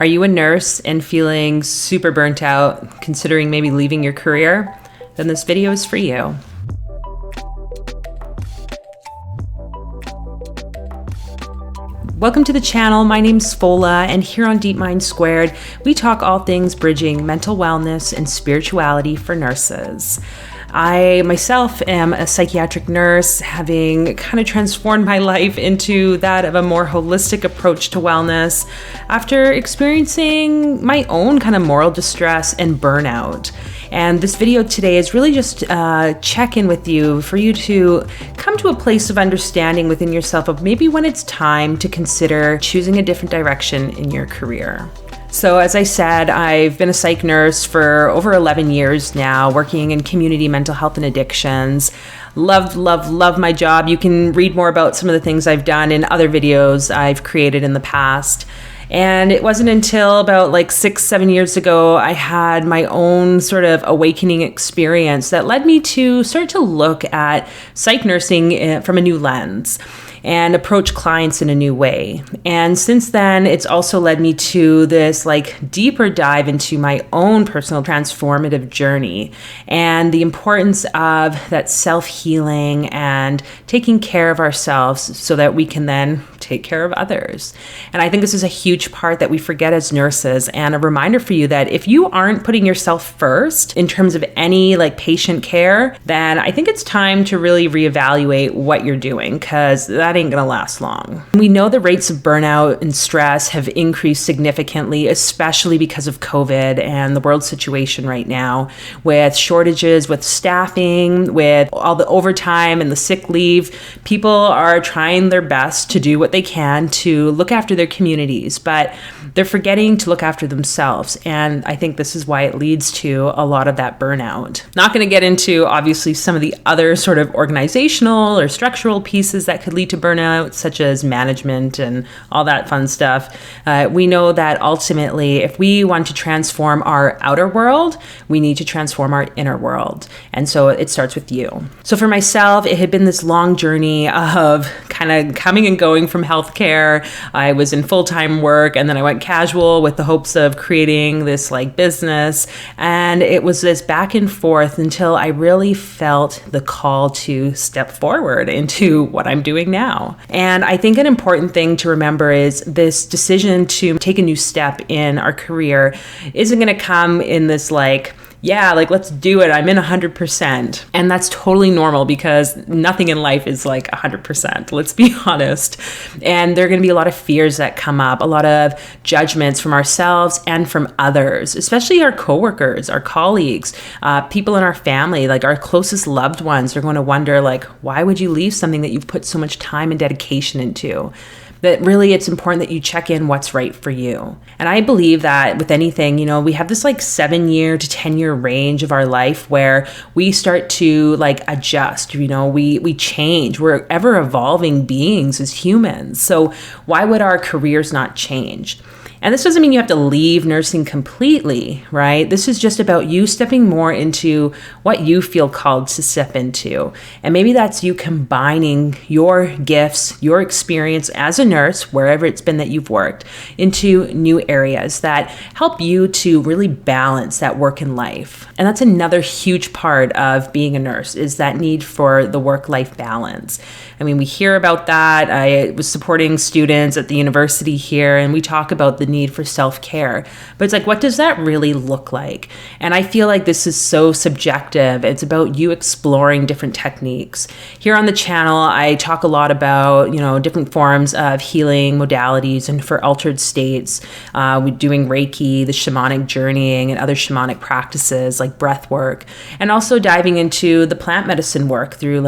Are you a nurse and feeling super burnt out, considering maybe leaving your career? Then this video is for you. Welcome to the channel. My name's Fola, and here on Deep Mind Squared, we talk all things bridging mental wellness and spirituality for nurses. I myself am a psychiatric nurse, having kind of transformed my life into that of a more holistic approach to wellness after experiencing my own kind of moral distress and burnout. And this video today is really just check in with you for you to come to a place of understanding within yourself of maybe when it's time to consider choosing a different direction in your career. So as I said, I've been a psych nurse for over 11 years now, working in community mental health and addictions. Love my job. You can read more about some of the things I've done in other videos I've created in the past. And it wasn't until about 6-7 years ago, I had my own sort of awakening experience that led me to start to look at psych nursing from a new lens and approach clients in a new way. And since then, it's also led me to this deeper dive into my own personal transformative journey and the importance of that self-healing and taking care of ourselves so that we can then take care of others. And I think this is a huge part that we forget as nurses, and a reminder for you that if you aren't putting yourself first in terms of any patient care, then I think it's time to really reevaluate what you're doing, because that ain't gonna last long. We know the rates of burnout and stress have increased significantly, especially because of COVID and the world situation right now, with shortages, with staffing, with all the overtime and the sick leave. People are trying their best to do what they can to look after their communities, but they're forgetting to look after themselves. And I think this is why it leads to a lot of that burnout. Not going to get into obviously some of the other sort of organizational or structural pieces that could lead to burnout, such as management and all that fun stuff. We know that ultimately, if we want to transform our outer world, we need to transform our inner world. And so it starts with you. So for myself, it had been this long journey of kind of coming and going from healthcare. I was in full-time work, and then I went casual with the hopes of creating this business. And it was this back and forth until I really felt the call to step forward into what I'm doing now. And I think an important thing to remember is this decision to take a new step in our career isn't going to come in this let's do it. I'm in 100%. And that's totally normal, because nothing in life is 100%. Let's be honest. And there are going to be a lot of fears that come up, a lot of judgments from ourselves and from others, especially our coworkers, our colleagues, people in our family, our closest loved ones are going to wonder, why would you leave something that you've put so much time and dedication into? That really it's important that you check in what's right for you. And I believe that with anything, we have this 7-year to 10-year range of our life where we start to adjust, we change. We're ever evolving beings as humans. So why would our careers not change? And this doesn't mean you have to leave nursing completely, right? This is just about you stepping more into what you feel called to step into. And maybe that's you combining your gifts, your experience as a nurse, wherever it's been that you've worked, into new areas that help you to really balance that work and life. And that's another huge part of being a nurse, is that need for the work-life balance. I mean, we hear about that. I was supporting students at the university here, and we talk about the need for self-care. But it's what does that really look like? And I feel like this is so subjective. It's about you exploring different techniques. Here on the channel, I talk a lot about, different forms of healing modalities and for altered states. We're doing Reiki, the shamanic journeying, and other shamanic practices like breath work, and also diving into the plant medicine work through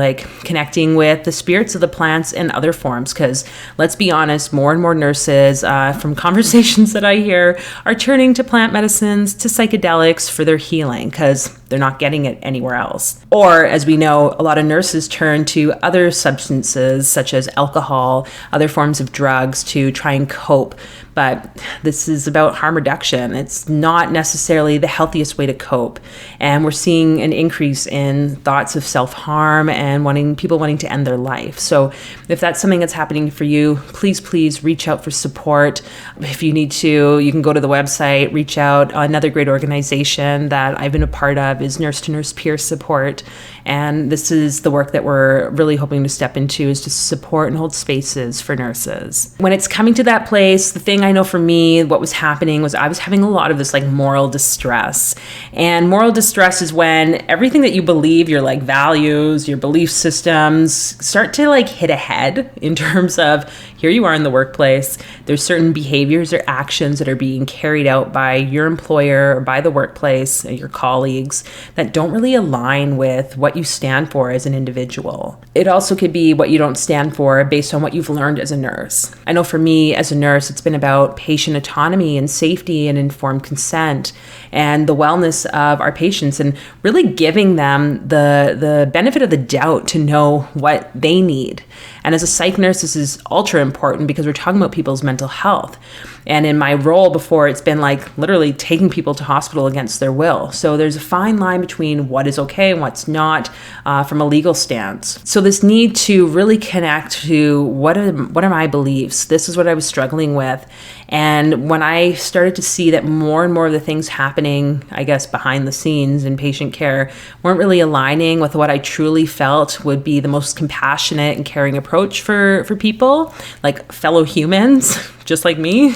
connecting with the spirits of the plants and other forms. Because let's be honest, more and more nurses from conversations that I hear are turning to plant medicines, to psychedelics for their healing, because They're not getting it anywhere else. Or, as we know, a lot of nurses turn to other substances such as alcohol, other forms of drugs to try and cope. But this is about harm reduction. It's not necessarily the healthiest way to cope. And we're seeing an increase in thoughts of self-harm and people wanting to end their life. So if that's something that's happening for you, please reach out for support. If you need to, you can go to the website, reach out. Another great organization that I've been a part of is Nurse to Nurse Peer Support. And this is the work that we're really hoping to step into, is to support and hold spaces for nurses. When it's coming to that place, the thing I know for me, what was happening was I was having a lot of this like moral distress. And moral distress is when everything that you believe, your like values, your belief systems start to like hit a head in terms of, here you are in the workplace. There's certain behaviors or actions that are being carried out by your employer or by the workplace, your colleagues, that don't really align with what you stand for as an individual. It also could be what you don't stand for based on what you've learned as a nurse. I know for me as a nurse, it's been about patient autonomy and safety and informed consent and the wellness of our patients, and really giving them the benefit of the doubt to know what they need. And as a psych nurse, this is ultra important because we're talking about people's mental health. And in my role before, it's been like literally taking people to hospital against their will. So there's a fine line between what is okay and what's not from a legal stance. So this need to really connect to what are my beliefs? This is what I was struggling with. And when I started to see that more and more of the things happening, I guess, behind the scenes in patient care weren't really aligning with what I truly felt would be the most compassionate and caring approach for people, like fellow humans, just like me,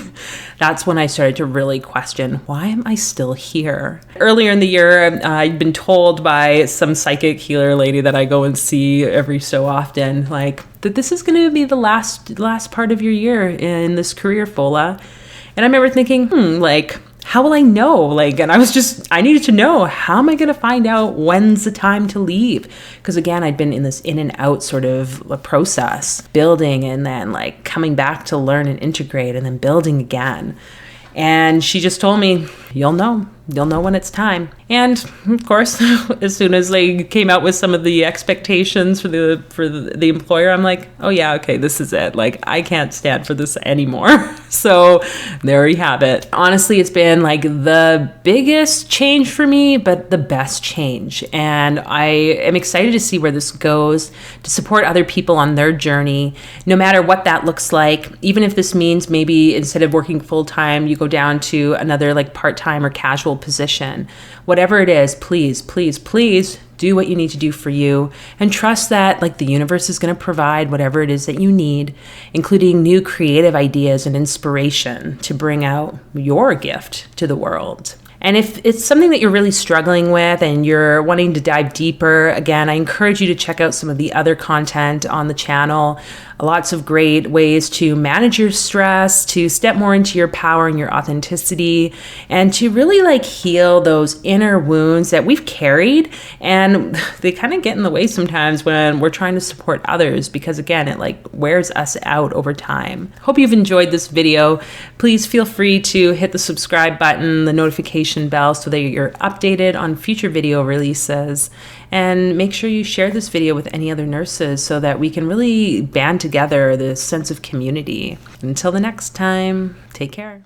that's when I started to really question, why am I still here? Earlier in the year, I'd been told by some psychic healer lady that I go and see every so often, like, that this is going to be the last part of your year in this career, Fola. And I remember thinking, how will I know? And I needed to know, how am I going to find out when's the time to leave? Because again, I'd been in this in and out sort of a process, building and then coming back to learn and integrate and then building again. And she just told me, you'll know when it's time. And of course, as soon as they came out with some of the expectations for the employer, I'm like, oh yeah, okay, this is it. I can't stand for this anymore. So there you have it. Honestly, it's been the biggest change for me, but the best change. And I am excited to see where this goes, to support other people on their journey, no matter what that looks like. Even if this means maybe instead of working full time, you go down to another part-time or casual position. Whatever it is, please do what you need to do for you, and trust that the universe is going to provide whatever it is that you need, including new creative ideas and inspiration to bring out your gift to the world. And if it's something that you're really struggling with and you're wanting to dive deeper, again, I encourage you to check out some of the other content on the channel. Lots of great ways to manage your stress, to step more into your power and your authenticity, and to really heal those inner wounds that we've carried. And they kind of get in the way sometimes when we're trying to support others, because again, it wears us out over time. Hope you've enjoyed this video. Please feel free to hit the subscribe button, the notification bell, so that you're updated on future video releases. And make sure you share this video with any other nurses so that we can really band together this sense of community. Until the next time, take care.